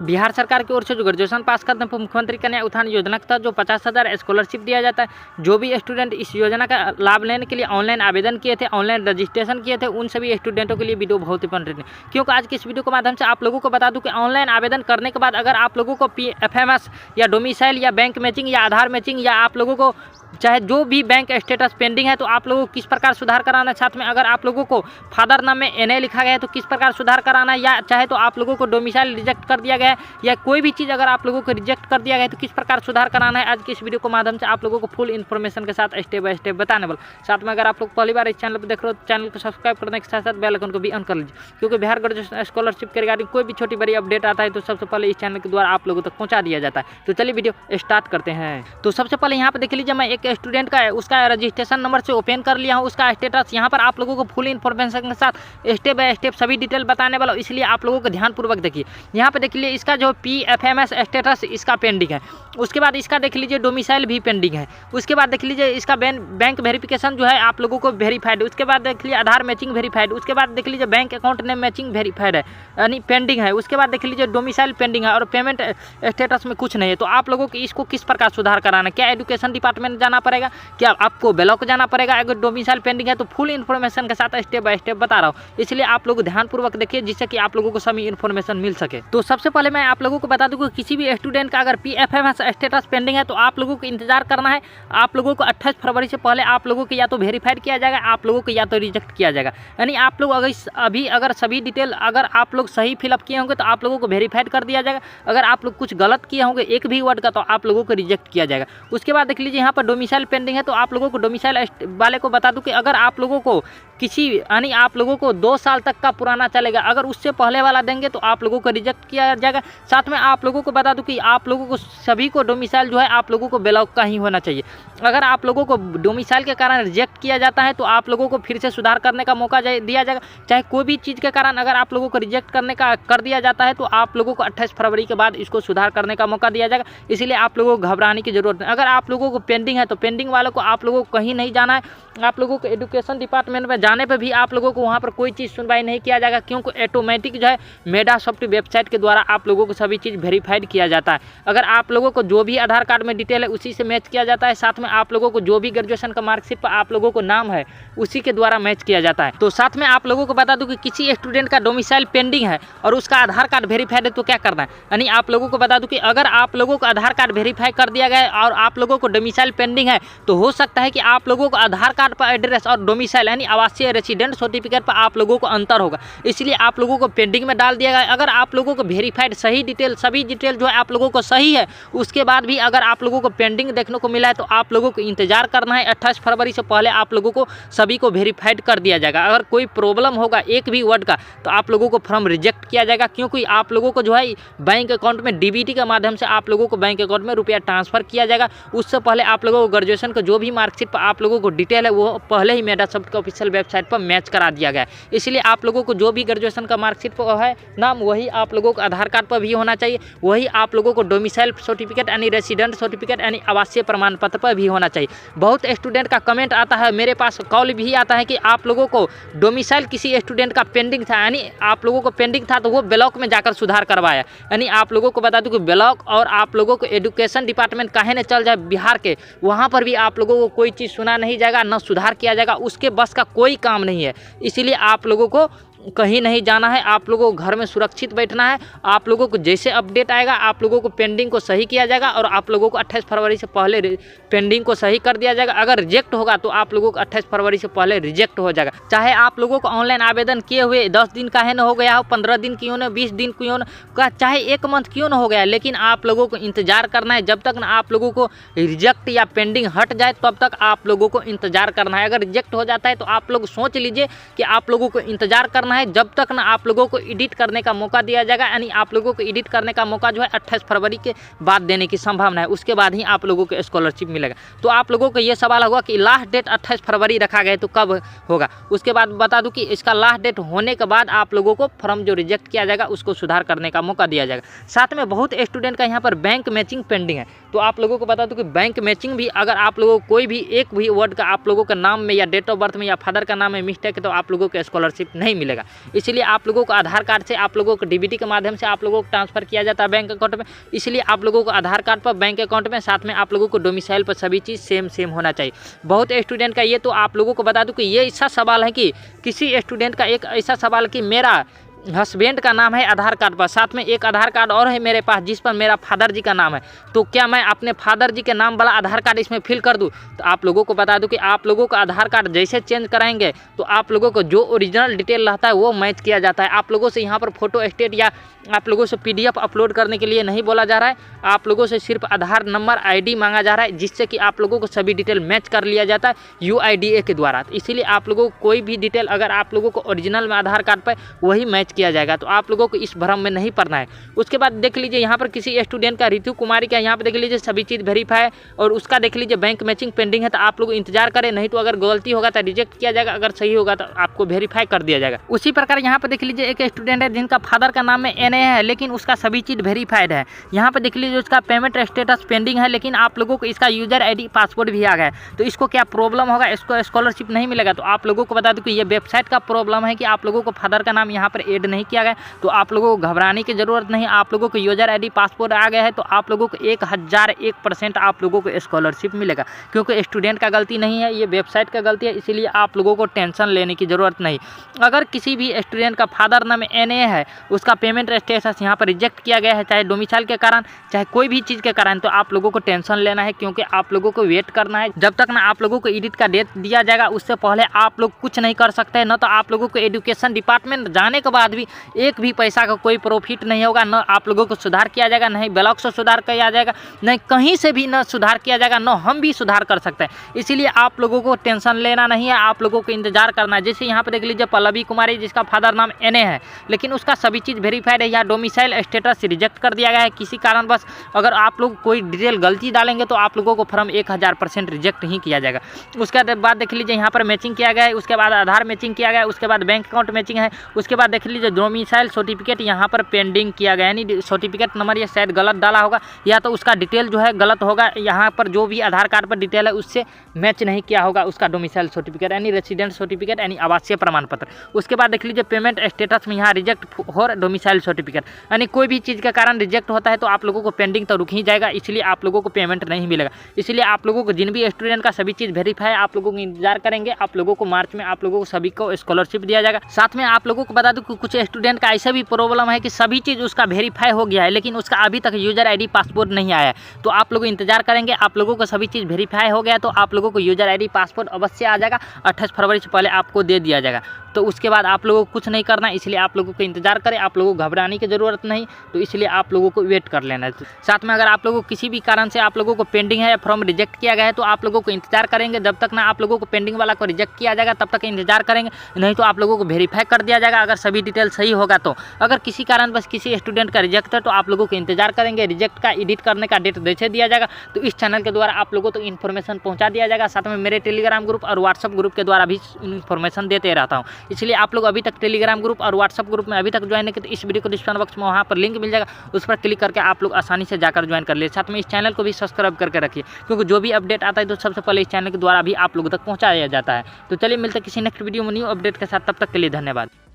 बिहार सरकार की ओर से जो ग्रेजुएशन पास करने पर मुख्यमंत्री कन्या उत्थान योजना का जो 50,000 स्कॉलरशिप दिया जाता है। जो भी स्टूडेंट इस योजना का लाभ लेने के लिए ऑनलाइन आवेदन किए थे, ऑनलाइन रजिस्ट्रेशन किए थे, उन सभी स्टूडेंटों के लिए वीडियो बहुत इंपॉर्टेंट है, क्योंकि आज की इस वीडियो के माध्यम से आप लोगों को बता दूं कि ऑनलाइन आवेदन करने के बाद अगर आप लोगों को PFMS या डोमिसाइल या बैंक मैचिंग या आधार मैचिंग या आप लोगों को चाहे जो भी बैंक स्टेटस पेंडिंग है तो आप लोगों को किस प्रकार सुधार कराना है। साथ में अगर आप लोगों को फादर नाम में NA लिखा गया है तो किस प्रकार सुधार कराना है, या चाहे तो आप लोगों को डोमिसाइल रिजेक्ट कर दिया गया है या कोई भी चीज़ अगर आप लोगों को रिजेक्ट कर दिया गया है तो किस प्रकार सुधार कराना है। आज की इस वीडियो के माध्यम से आप लोगों को फुल इन्फॉर्मेशन के साथ स्टेप बाय स्टेप बताने वाला। साथ में अगर आप लोग पहली बार इस चैनल पर देख रहे हो तो चैनल को सब्सक्राइब करने के साथ साथ बेल आइकन को भी ऑन कर लीजिए, क्योंकि बिहार ग्रेजुएशन स्कॉलरशिप के रिगार्डिंग कोई भी छोटी बड़ी अपडेट आता है तो सबसे पहले इस चैनल के द्वारा आप लोगों तक पहुँचा दिया जाता है। तो चलिए वीडियो स्टार्ट करते हैं। तो सबसे पहले यहाँ पर देख लीजिए, मैं एक स्टूडेंट का उसका रजिस्ट्रेशन नंबर से ओपन कर लिया हूँ, उसका स्टेटस यहाँ पर आप लोगों को फुल इन्फॉर्मेशन के साथ स्टेप बाय स्टेप सभी डिटेल बताने वाला हूँ, इसलिए आप लोगों को ध्यानपूर्वक देखिए। यहाँ पे देख लीजिए इसका जो PFMS स्टेटस इसका पेंडिंग है, उसके बाद इसका देख लीजिए डोमिसाइल भी पेंडिंग है, उसके बाद देख लीजिए इसका बैंक वेरिफिकेशन जो है आप लोगों को वेरीफाइड, उसके बाद देख लीजिए आधार मैचिंग वेरीफाइड, उसके बाद देख लीजिए bank account name matching verified है यानी पेंडिंग है, उसके बाद देख लीजिए डोमिसाइल पेंडिंग है और पेमेंट स्टेटस में कुछ नहीं है। तो आप लोगों को इसको किस प्रकार सुधार कराना है, क्या एजुकेशन डिपार्टमेंट जाना पड़ेगा, क्या आपको ब्लॉक जाना पड़ेगा, अगर डोमिसाइल पेंडिंग है तो फुल इन्फॉर्मेशन के साथ स्टेप बाय स्टेप बता रहा हूँ, इसलिए आप लोग ध्यानपूर्वक देखिए जिससे कि आप लोगों को सभी इन्फॉर्मेशन मिल सके। तो सबसे पहले मैं आप लोगों को बता दूं कि किसी भी स्टूडेंट का अगर PFMS स्टेटस पेंडिंग है तो आप लोगों को इंतजार करना है। आप लोगों को 28 फरवरी से पहले आप लोगों को या तो वेरीफाइड किया जाएगा, आप लोगों को या तो रिजेक्ट किया जाएगा। यानी आप लोग अगर सभी डिटेल अगर आप लोग सही फिलअप किए होंगे तो आप लोगों को वेरीफाइड कर दिया जाएगा, अगर आप लोग कुछ गलत किए होंगे एक भी वर्ड का तो आप लोगों को रिजेक्ट किया जाएगा। उसके बाद देख लीजिए यहाँ पर डोमिसाइल पेंडिंग है तो आप लोगों को डोमिसाइल वाले को बता दूं कि अगर आप लोगों को किसी यानी आप लोगों को 2 साल तक का पुराना चलेगा, अगर उससे पहले वाला देंगे तो आप लोगों को रिजेक्ट किया जाएगा। साथ में आप लोगों को बता दूं कि आप लोगों को सभी को डोमिसाइल जो है आप लोगों को ब्लॉक का ही होना चाहिए। अगर आप लोगों को डोमिसाइल के कारण रिजेक्ट किया जाता है तो आप लोगों को फिर से सुधार करने का मौका दिया जाएगा। चाहे कोई भी चीज़ के कारण अगर आप लोगों को रिजेक्ट करने का कर दिया जाता है तो आप लोगों को 28 फरवरी के बाद इसको सुधार करने का मौका दिया जाएगा, इसलिए आप लोगों को घबराने की जरूरत नहीं। अगर आप लोगों को पेंडिंग है तो पेंडिंग वालों को आप लोगों को कहीं नहीं जाना है, आप लोगों को एजुकेशन डिपार्टमेंट में जाने पर भी आप लोगों को वहाँ पर कोई चीज़ सुनवाई नहीं किया जाएगा, क्योंकि ऑटोमेटिक जो है मेडासॉफ्ट वेबसाइट के द्वारा आप लोगों को सभी चीज़ वेरीफाइड किया जाता है। अगर आप लोगों को जो भी आधार कार्ड में डिटेल है उसी से मैच किया जाता है, साथ में आप लोगों को जो भी ग्रेजुएशन का मार्कशीट पर आप लोगों को नाम है उसी के द्वारा मैच किया जाता है। तो साथ में आप लोगों को बता दूं कि किसी स्टूडेंट का डोमिसाइल पेंडिंग है और उसका आधार कार्ड वेरीफाइड है तो क्या करना है। यानी आप लोगों को बता दूं कि अगर आप लोगों को आधार कार्ड वेरीफाई कर दिया गया है और आप लोगों को डोमिसाइल पेंडिंग है तो हो सकता है कि आप लोगों को आधार कार्ड पर एड्रेस और डोमिसाइल यानी आवासीय रेसिडेंट सर्टिफिकेट पर आप लोगों को अंतर होगा, इसलिए आप लोगों को पेंडिंग में डाल दिया गया। अगर आप लोगों को वेरीफाइड सही डिटेल सभी डिटेल जो है आप लोगों को सही है, उसके बाद भी अगर आप लोगों को पेंडिंग देखने को मिला है तो आप लोगों को इंतजार करना है। 28 फरवरी से पहले आप लोगों को सभी को वेरीफाइड कर दिया जाएगा। अगर कोई प्रॉब्लम होगा एक भी वर्ड का तो आप लोगों को फॉर्म रिजेक्ट किया जाएगा, क्योंकि आप लोगों को जो है बैंक अकाउंट में DBT के माध्यम से आप लोगों को बैंक अकाउंट में रुपया ट्रांसफर किया जाएगा। उससे पहले आप लोगों को ग्रेजुएशन का जो भी मार्कशीट पर आप लोगों को डिटेल है वो पहले ही मेडासॉफ्ट का ऑफिशियल वेबसाइट पर मैच करा दिया गया है, इसलिए आप लोगों को जो भी ग्रेजुएशन का मार्कशीट पर है नाम वही आप लोगों को आधार कार्ड पर भी होना चाहिए, वही आप लोगों को डोमिसाइल सर्टिफिकेट यानी रेसिडेंट सर्टिफिकेट यानी आवासीय प्रमाण पत्र पर भी होना चाहिए। बहुत स्टूडेंट का कमेंट आता है, मेरे पास कॉल भी आता है कि आप लोगों को डोमिसाइल किसी स्टूडेंट का पेंडिंग था, यानी आप लोगों को पेंडिंग था तो वो ब्लॉक में जाकर सुधार करवाया। यानी आप लोगों को बता दूं कि ब्लॉक और आप लोगों को एजुकेशन डिपार्टमेंट काहे न चल जाए बिहार के, वहाँ पर भी आप लोगों को कोई चीज़ सुना नहीं जाएगा, न सुधार किया जाएगा, उसके बस का कोई काम नहीं है। इसीलिए आप लोगों को कहीं नहीं जाना है, आप लोगों को घर में सुरक्षित बैठना है। आप लोगों को जैसे अपडेट आएगा आप लोगों को पेंडिंग को सही किया जाएगा और आप लोगों को 28 फरवरी से पहले पेंडिंग को सही कर दिया जाएगा। अगर रिजेक्ट होगा तो आप लोगों को 28 फरवरी से पहले रिजेक्ट हो जाएगा। चाहे आप लोगों को ऑनलाइन आवेदन किए हुए 10 दिन का है न हो गया हो, 15 दिन क्यों न, 20 दिन क्यों न, चाहे 1 मंथ क्यों न हो गया, लेकिन आप लोगों को इंतजार करना है। जब तक ना आप लोगों को रिजेक्ट या पेंडिंग हट जाए तब तक आप लोगों को इंतजार करना है। अगर रिजेक्ट हो जाता है तो आप लोग सोच लीजिए कि आप लोगों को इंतजार करना है, जब तक ना आप लोगों को एडिट करने का मौका दिया जाएगा। यानी आप लोगों को एडिट करने का मौका जो है 28 फरवरी के बाद देने की संभावना है, उसके बाद ही आप लोगों को स्कॉलरशिप मिलेगा। तो आप लोगों को ये सवाल होगा कि लास्ट डेट 28 फरवरी रखा गया तो कब होगा। उसके बाद बता दूं कि इसका लास्ट डेट होने के बाद आप लोगों को फॉर्म जो रिजेक्ट किया जाएगा उसको सुधार करने का मौका दिया जाएगा। साथ में बहुत स्टूडेंट का यहाँ पर बैंक मैचिंग पेंडिंग है, तो आप लोगों को बता दूं कि बैंक मैचिंग भी अगर आप लोगों को कोई भी एक भी वर्ड का आप लोगों का नाम में या डेट ऑफ बर्थ में या फादर का नाम में मिस्टेक है तो आप लोगों को स्कॉलरशिप नहीं मिलेगा। जाएगा। इसलिए आप लोगों को आधार कार्ड से आप लोगों को डीबीटी के माध्यम से आप लोगों को ट्रांसफ़र किया जाता है बैंक अकाउंट में। इसलिए आप लोगों को आधार कार्ड पर, बैंक अकाउंट में, साथ में आप लोगों को डोमिसाइल पर सभी चीज़ सेम होना चाहिए। बहुत स्टूडेंट का ये, तो आप लोगों को बता दूं कि ये ऐसा सवाल है कि किसी स्टूडेंट का एक ऐसा सवाल कि मेरा हस्बैंड का नाम है आधार कार्ड पर, साथ में एक आधार कार्ड और है मेरे पास जिस पर मेरा फादर जी का नाम है, तो क्या मैं अपने फादर जी के नाम वाला आधार कार्ड इसमें फिल कर दूं? तो आप लोगों को बता दूं कि आप लोगों का आधार कार्ड जैसे चेंज कराएंगे तो आप लोगों को जो ओरिजिनल डिटेल रहता है वो मैच किया जाता है। आप लोगों से यहाँ पर फोटो स्टेट या आप लोगों से PDF अपलोड करने के लिए नहीं बोला जा रहा है। आप लोगों से सिर्फ आधार नंबर, ID मांगा जा रहा है, जिससे कि आप लोगों को सभी डिटेल मैच कर लिया जाता है UIDA के द्वारा। तो इसीलिए आप लोगों को कोई भी डिटेल अगर आप लोगों को ओरिजिनल में आधार कार्ड पर वही मैच किया जाएगा, तो आप लोगों को इस भ्रम में नहीं पड़ना है। उसके बाद देख लीजिए यहाँ पर किसी स्टूडेंट का, रितु कुमारी का, यहाँ पर देख लीजिए सभी चीज़ वेरीफाई है और उसका देख लीजिए बैंक मैचिंग पेंडिंग है। तो आप लोग इंतजार करें, नहीं तो अगर गलती होगा तो रिजेक्ट किया जाएगा, अगर सही होगा तो आपको वेरीफाई कर दिया जाएगा। उसी प्रकार यहाँ पर देख लीजिए एक स्टूडेंट है जिनका फादर का नाम में NA है, लेकिन उसका सभी चीज़ वेरीफाइड है। यहाँ पर देख लीजिए उसका पेमेंट स्टेटस पेंडिंग है, लेकिन आप लोगों को इसका यूजर ID पासवर्ड भी आ गया है। तो इसको क्या प्रॉब्लम होगा, इसको स्कॉलरशिप नहीं मिलेगा? तो आप लोगों को बता दूं कि ये वेबसाइट का प्रॉब्लम है कि आप लोगों को फादर का नाम यहाँ पर ऐड नहीं किया गया। तो आप लोगों को घबराने की ज़रूरत नहीं, आप लोगों को यूजर ID पासवर्ड आ गया है तो आप लोगों को 1001% आप लोगों को स्कॉलरशिप मिलेगा, क्योंकि स्टूडेंट का गलती नहीं है, ये वेबसाइट का गलती है। इसीलिए आप लोगों को टेंशन लेने की ज़रूरत नहीं। अगर किसी भी स्टूडेंट का फादर नाम NA है, उसका पेमेंट स्टेटस यहाँ पर रिजेक्ट किया गया है, चाहे डोमिसाइल के कारण चाहे कोई भी चीज़ के कारण, तो आप लोगों को टेंशन लेना है, क्योंकि आप लोगों को वेट करना है। जब तक ना आप लोगों को एडिट का डेट दिया जाएगा उससे पहले आप लोग कुछ नहीं कर सकते हैं। न तो आप लोगों को एजुकेशन डिपार्टमेंट जाने के बाद भी एक भी पैसा का कोई प्रॉफिट नहीं होगा, न आप लोगों को सुधार किया जाएगा, नहीं ब्लॉक से सुधार किया जाएगा, नहीं कहीं से भी न सुधार किया जाएगा, न हम भी सुधार कर सकते हैं। इसीलिए आप लोगों को टेंशन लेना नहीं है, आप लोगों को इंतजार करना है। जैसे यहाँ पर देख लीजिए पल्लवी कुमारी जिसका फादर नाम NA है, लेकिन उसका सभी चीज़ वेरीफाइड है या डोमिसाइल स्टेटस रिजेक्ट कर दिया गया है किसी कारणवश। अगर आप लोग कोई डिटेल गलती डालेंगे तो आप लोगों को फॉर्म 1000% रिजेक्ट ही किया जाएगा। उसके बाद देख लीजिए यहाँ पर मैचिंग किया गया है, उसके बाद आधार मैचिंग किया गया है, उसके बाद बैंक अकाउंट मैचिंग है, उसके बाद देख लीजिए डोमिसाइल सर्टिफिकेट यहाँ पर पेंडिंग किया गया है, यानी सर्टिफिकेट नंबर ये शायद गलत डाला होगा या तो उसका डिटेल जो है गलत होगा, यहाँ पर जो भी आधार कार्ड पर डिटेल है उससे मैच नहीं किया होगा उसका डोमिसाइल सर्टिफिकेट यानी रेसिडेंट सर्टिफिकेट यानी आवासीय प्रमाण पत्र। उसके बाद देख लीजिए पेमेंट स्टेटस में यहाँ रिजेक्ट फॉर डोमिसाइल सर्टिफिकेट, यानी कोई भी चीज़ के कारण रिजेक्ट होता है तो आप लोगों को पेंडिंग तो रुक ही जाएगा, इसलिए आप लोगों को पेमेंट नहीं मिलेगा। इसलिए आप लोगों को जिन भी स्टूडेंट का सभी चीज़ वेरीफाई, आप लोगों को इंतजार करेंगे, आप लोगों को मार्च में आप लोगों को सभी को स्कॉलरशिप दिया जाएगा। साथ में आप लोगों को बता दूं कि कुछ स्टूडेंट का ऐसा भी प्रॉब्लम है कि सभी चीज़ उसका वेरीफाई हो गया है, लेकिन उसका अभी तक यूजर ID पासवर्ड नहीं आया है। तो आप लोग इंतजार करेंगे, आप लोगों को सभी चीज़ वेरीफाई हो गया तो आप लोगों को यूजर ID पासवर्ड अवश्य आ जाएगा, 28 फरवरी से पहले आपको दे दिया जाएगा। तो उसके बाद आप लोगों को कुछ नहीं करना, इसलिए आप लोगों को इंतजार करें, आप लोगों को घबराने की ज़रूरत नहीं, तो इसलिए आप लोगों को वेट कर लेना है। साथ में अगर आप लोगों को किसी भी कारण से आप लोगों को पेंडिंग है या फॉर्म रिजेक्ट किया गया है तो आप लोगों को इंतजार करेंगे, जब तक ना आप लोगों को पेंडिंग वाला को रिजेक्ट किया जाएगा तब तक इंतजार करेंगे, नहीं तो आप लोगों को वेरीफाई कर दिया जाएगा अगर सभी डिटेल सही होगा। तो अगर किसी कारण बस किसी स्टूडेंट का रिजेक्ट है तो आप लोगों को इंतजार करेंगे, रिजेक्ट का एडिट करने का डेट जैसे दिया जाएगा तो इस चैनल के द्वारा आप लोगों को इन्फॉर्मेशन पहुँचा दिया जाएगा। साथ में मेरे टेलीग्राम ग्रुप और व्हाट्सअप ग्रुप के द्वारा भी इन्फॉर्मेशन देते रहता हूँ, इसलिए आप लोग अभी तक टेलीग्राम ग्रुप और व्हाट्सअप ग्रुप में अभी तक ज्वाइन नहीं किया तो इस वीडियो को डिस्क्रिप्शन बॉक्स में वहाँ पर लिंक मिल जाएगा, उस पर क्लिक करके आप लोग आसानी से जाकर ज्वाइन कर लिए। साथ में इस चैनल को भी सब्सक्राइब करके रखिए, क्योंकि जो भी अपडेट आता है तो सबसे पहले इस चैनल के द्वारा भी आप लोगों तक पहुँचाया जाता है। तो चलिए मिलते हैं किसी नेक्स्ट वीडियो में न्यू अपडेट के साथ, तब तक के लिए धन्यवाद।